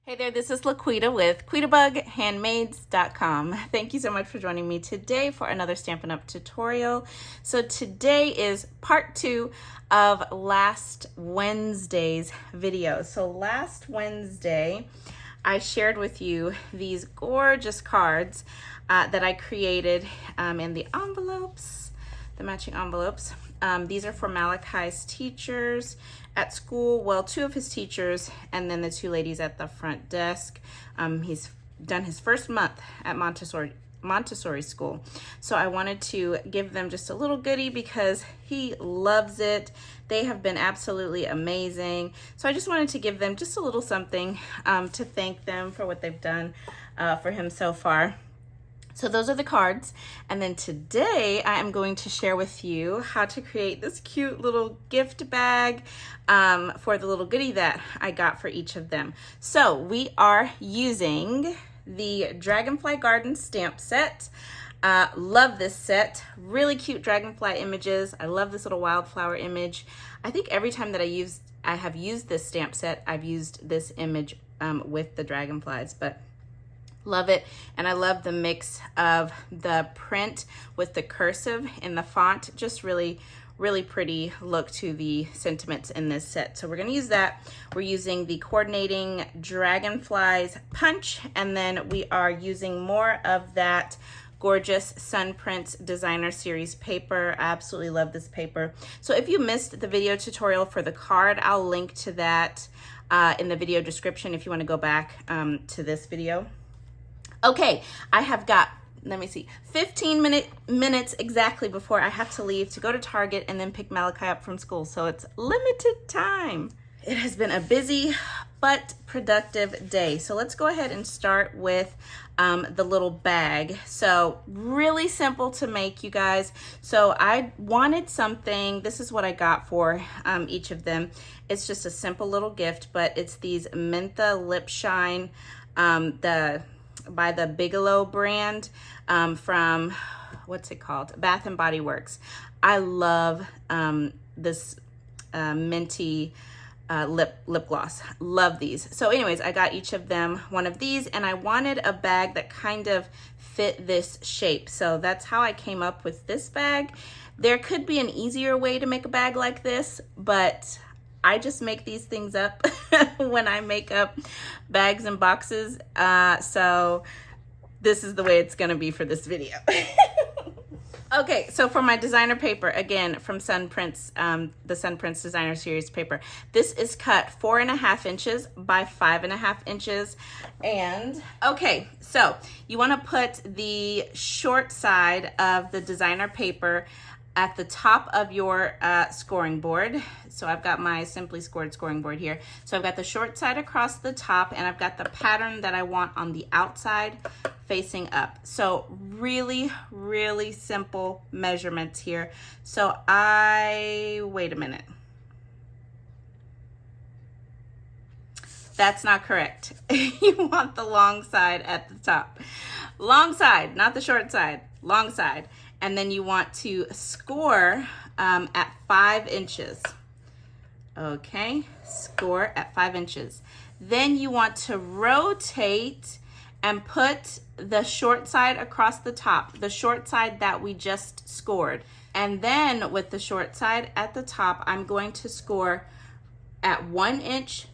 Hey there, this is LaQuita with QuitaBugHandmaids.com. Thank you so much for joining me today for another Stampin' Up! Tutorial. So today is part 2 of last Wednesday's video. So last Wednesday, I shared with you these gorgeous cards that I created in the envelopes, the matching envelopes. These are for Malachi's teachers at school. Well, 2 of his teachers and then the 2 ladies at the front desk. He's done his first month at Montessori school. So I wanted to give them just a little goodie because he loves it. They have been absolutely amazing. So I just wanted to give them just a little something to thank them for what they've done for him so far. So those are the cards. And then today I am going to share with you how to create this cute little gift bag for the little goodie that I got for each of them. So we are using the Dragonfly Garden stamp set. Love this set. Really cute dragonfly images. I love this little wildflower image. I think every time that I have used this stamp set, I've used this image with the dragonflies, but love it. And I love the mix of the print with the cursive in the font. Just really pretty look to the sentiments in this set. So we're going to use that. We're using the coordinating dragonflies punch, and then we are using more of that gorgeous Sun Prints Designer Series paper. I absolutely love this paper. So if you missed the video tutorial for the card, I'll link to that in the video description if you want to go back to this video. Okay, I have got, let me see, 15 minutes exactly before I have to leave to go to Target and then pick Malachi up from school. So it's limited time. It has been a busy but productive day. So let's go ahead and start with the little bag. So really simple to make, you guys. So I wanted something, this is what I got for each of them. It's just a simple little gift, but it's these Mentha Lip Shine, by the Bigelow brand from, what's it called? Bath and Body Works. I love this minty lip gloss. Love these. So anyways, I got each of them one of these, and I wanted a bag that kind of fit this shape. So that's how I came up with this bag. There could be an easier way to make a bag like this, but I just make these things up when I make up bags and boxes. So this is the way it's gonna be for this video. Okay, so for my designer paper, again, from Sun Prints, the Sun Prints Designer Series paper, this is cut 4.5 inches by 5.5 inches. And okay, so you wanna put the short side of the designer paper at the top of your scoring board. So I've got my Simply Scored scoring board here. So I've got the short side across the top, and I've got the pattern that I want on the outside facing up. So really simple measurements here. So wait a minute. That's not correct. You want the long side at the top. Long side, not the short side, long side. And then you want to score at 5 inches. Okay, score at 5 inches. Then you want to rotate and put the short side across the top, the short side that we just scored. And then with the short side at the top, I'm going to score at 1 inch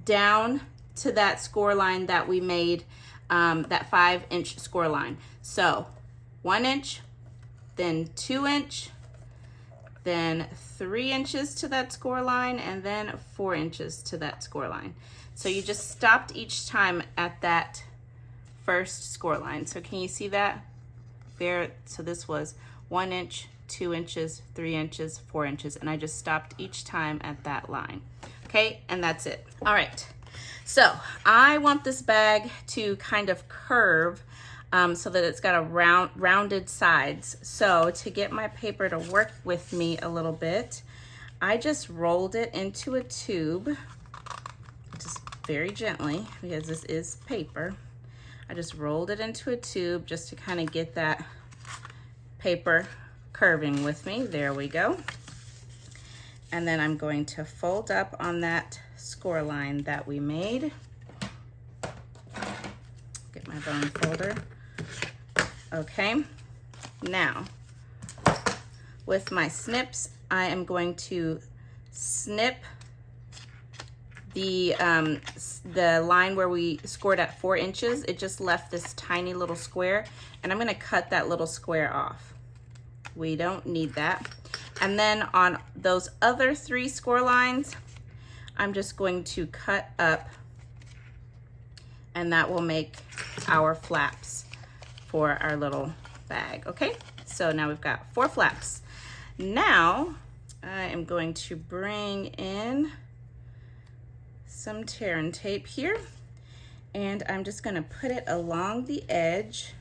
down to that score line that we made, that 5-inch score line. So 1 inch, then 2 inch, then 3 inches to that score line, and then 4 inches to that score line. So you just stopped each time at that first score line. So can you see that? There, so this was 1 inch, 2 inches, 3 inches, 4 inches, and I just stopped each time at that line. Okay, and that's it. All right, so I want this bag to kind of curve so that it's got a rounded sides. So to get my paper to work with me a little bit, I just rolled it into a tube, just very gently, because this is paper. I just rolled it into a tube just to kind of get that paper curving with me. There we go. And then I'm going to fold up on that score line that we made. my bone folder. Okay, now with my snips, I am going to snip the line where we scored at 4 inches. It just left this tiny little square, and I'm gonna cut that little square off. We don't need that. And then on those other 3 score lines, I'm just going to cut up, and that will make our flaps for our little bag, okay? So now we've got 4 flaps. Now, I am going to bring in some tear and tape here, and I'm just gonna put it along the edge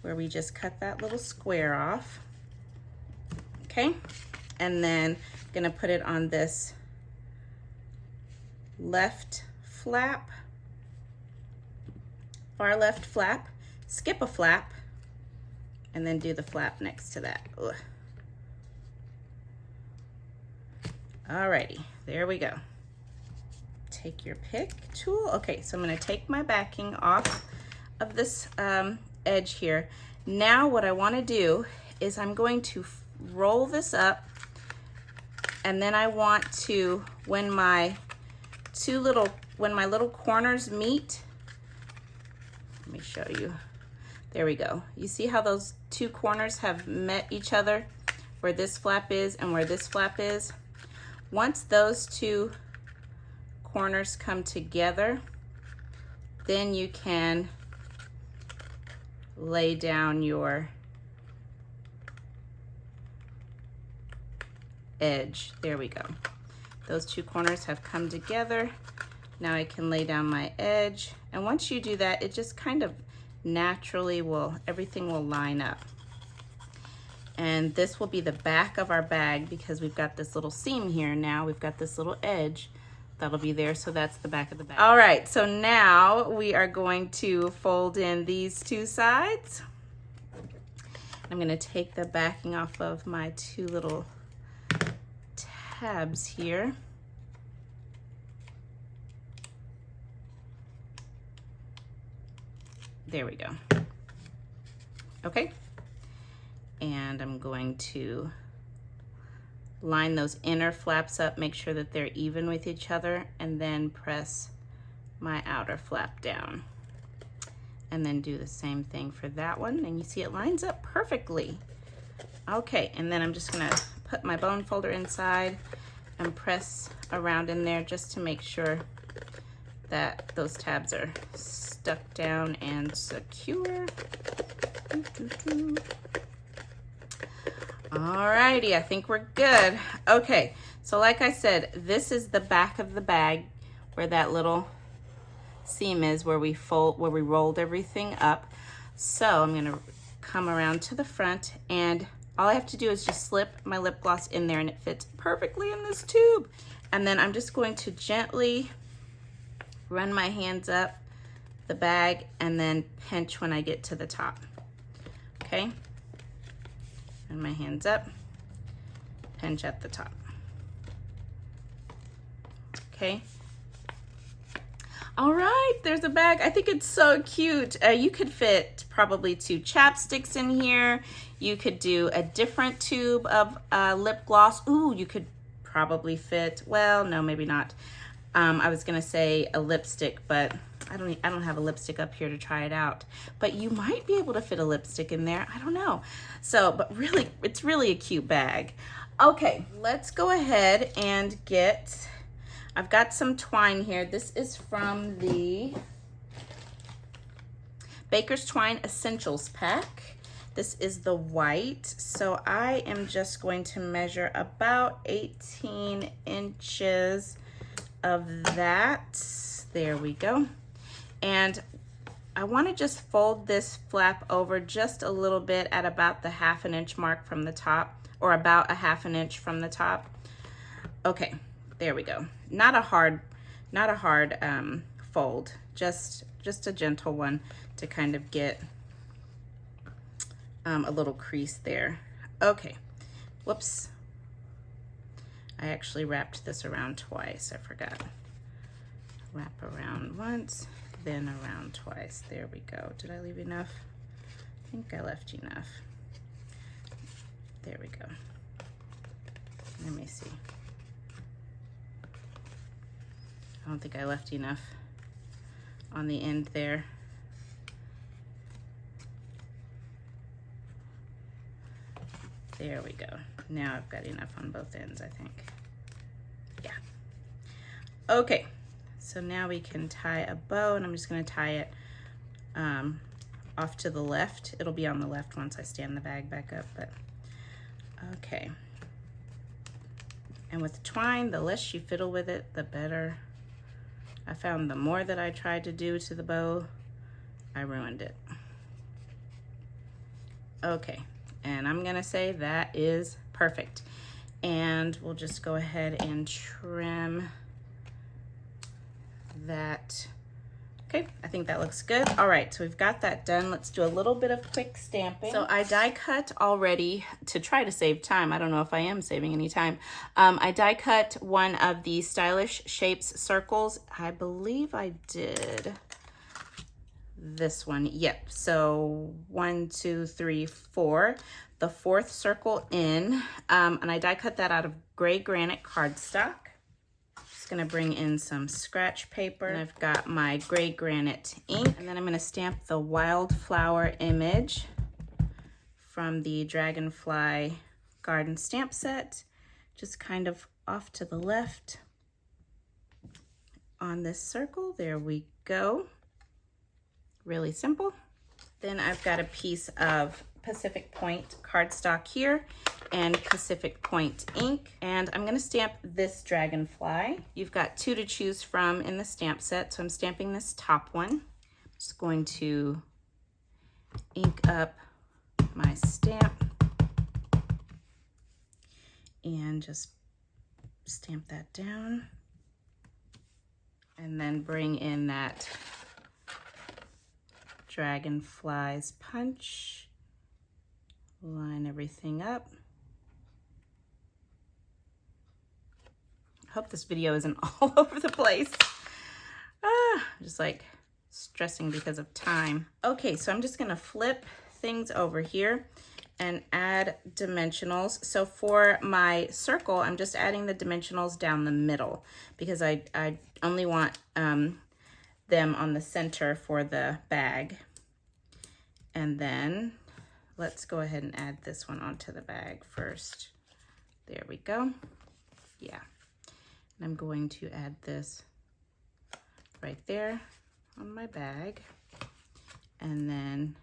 where we just cut that little square off, okay? And then gonna put it on this left flap, far left flap, skip a flap, and then do the flap next to that. Ugh. Alrighty, there we go. Take your pick tool. Okay, so I'm gonna take my backing off of this edge here. Now what I wanna do is I'm going to roll this up, and then I want to, when my little corners meet, let me show you. There we go. You see how those 2 corners have met each other, where this flap is and where this flap is? Once those 2 corners come together, then you can lay down your edge. There we go. Those 2 corners have come together. Now I can lay down my edge. And once you do that, it just kind of naturally everything will line up. And this will be the back of our bag because we've got this little seam here now. We've got this little edge that'll be there, so that's the back of the bag. All right, so now we are going to fold in these 2 sides. I'm gonna take the backing off of my 2 little tabs here. There we go. Okay. And I'm going to line those inner flaps up, make sure that they're even with each other, and then press my outer flap down. And then do the same thing for that one, and you see it lines up perfectly. Okay, and then I'm just gonna put my bone folder inside and press around in there just to make sure that those tabs are stuck down and secure. Alrighty, I think we're good. Okay, so like I said, this is the back of the bag where that little seam is, where we rolled everything up. So I'm gonna come around to the front, and all I have to do is just slip my lip gloss in there, and it fits perfectly in this tube. And then I'm just going to gently run my hands up the bag and then pinch when I get to the top. Okay? And my hands up, pinch at the top. Okay. All right, there's a bag. I think it's so cute. You could fit probably 2 chapsticks in here. You could do a different tube of lip gloss. Ooh, you could probably fit, well, no, maybe not. I was gonna say a lipstick, but I don't have a lipstick up here to try it out. But you might be able to fit a lipstick in there. I don't know. So, but really, it's really a cute bag. Okay, let's go ahead and get, I've got some twine here. This is from the Baker's Twine Essentials pack. This is the white. So I am just going to measure about 18 inches of that. There we go. And I want to just fold this flap over just a little bit at about the 1/2 inch mark from the top, or about 1/2 inch from the top. Okay, there we go. Not a hard fold, just a gentle one to kind of get a little crease there. Okay, whoops. I actually wrapped this around twice, I forgot. Wrap around once, then around twice. There we go. Did I leave enough? I think I left enough. There we go. Let me see. I don't think I left enough on the end there. There we go. Now I've got enough on both ends, I think. Yeah. Okay, so now we can tie a bow, and I'm just gonna tie it off to the left. It'll be on the left once I stand the bag back up, but okay. And with twine, the less you fiddle with it, the better. I found the more that I tried to do to the bow, I ruined it. Okay, and I'm gonna say that is perfect. And we'll just go ahead and trim that. Okay, I think that looks good. All right, so we've got that done. Let's do a little bit of quick stamping. So I die cut already to try to save time. I don't know if I am saving any time. I die cut one of the Stylish Shapes circles. I believe I did this one. Yep, so 1, 2, 3, 4. The 4th circle in, and I die cut that out of gray granite cardstock. Gonna bring in some scratch paper, and I've got my gray granite ink, and then I'm gonna stamp the wildflower image from the Dragonfly garden stamp set, just kind of off to the left on this circle. There we go. Really simple. Then I've got a piece of Pacific Point cardstock here and Pacific Point ink, and I'm gonna stamp this Dragonfly. You've got 2 to choose from in the stamp set, so I'm stamping this top one. I'm just going to ink up my stamp and just stamp that down, and then bring in that Dragonfly's punch. Line everything up. I hope this video isn't all over the place. Just like stressing because of time. Okay, so I'm just gonna flip things over here and add dimensionals. So for my circle, I'm just adding the dimensionals down the middle because I only want them on the center for the bag. And then let's go ahead and add this one onto the bag first. There we go. Yeah. And I'm going to add this right there on my bag. And then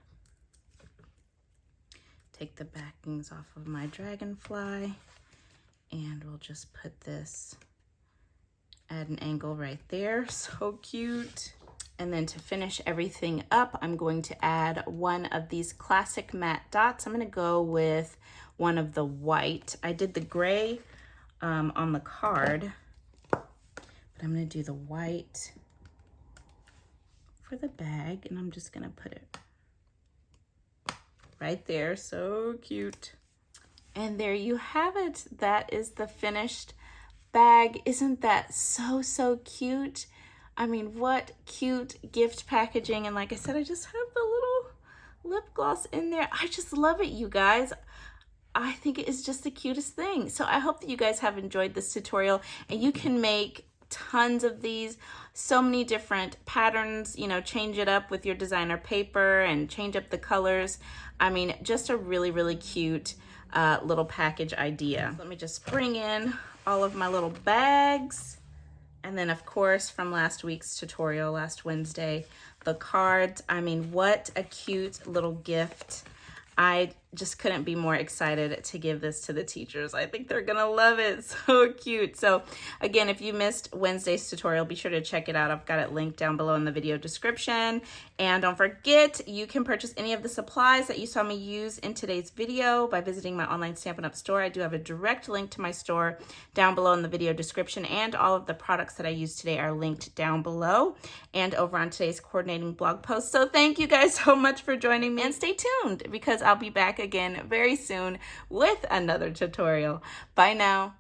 take the backings off of my Dragonfly. And we'll just put this at an angle right there. So cute. And then to finish everything up, I'm going to add one of these classic matte dots. I'm gonna go with one of the white. I did the gray on the card, but I'm gonna do the white for the bag, and I'm just gonna put it right there. So cute. And there you have it. That is the finished bag. Isn't that so, so cute? I mean, what cute gift packaging. And like I said, I just have the little lip gloss in there. I just love it, you guys. I think it is just the cutest thing. So I hope that you guys have enjoyed this tutorial, and you can make tons of these, so many different patterns, you know, change it up with your designer paper and change up the colors. I mean, just a really, really cute little package idea. Let me just bring in all of my little bags. And then of course, from last week's tutorial, last Wednesday, the cards. I mean, what a cute little gift. I just couldn't be more excited to give this to the teachers. I think they're gonna love it. So cute. So again, if you missed Wednesday's tutorial, be sure to check it out. I've got it linked down below in the video description. And don't forget, you can purchase any of the supplies that you saw me use in today's video by visiting my online Stampin' Up! Store. I do have a direct link to my store down below in the video description, and all of the products that I used today are linked down below and over on today's coordinating blog post. So thank you guys so much for joining me, and stay tuned because I'll be back again very soon with another tutorial. Bye now.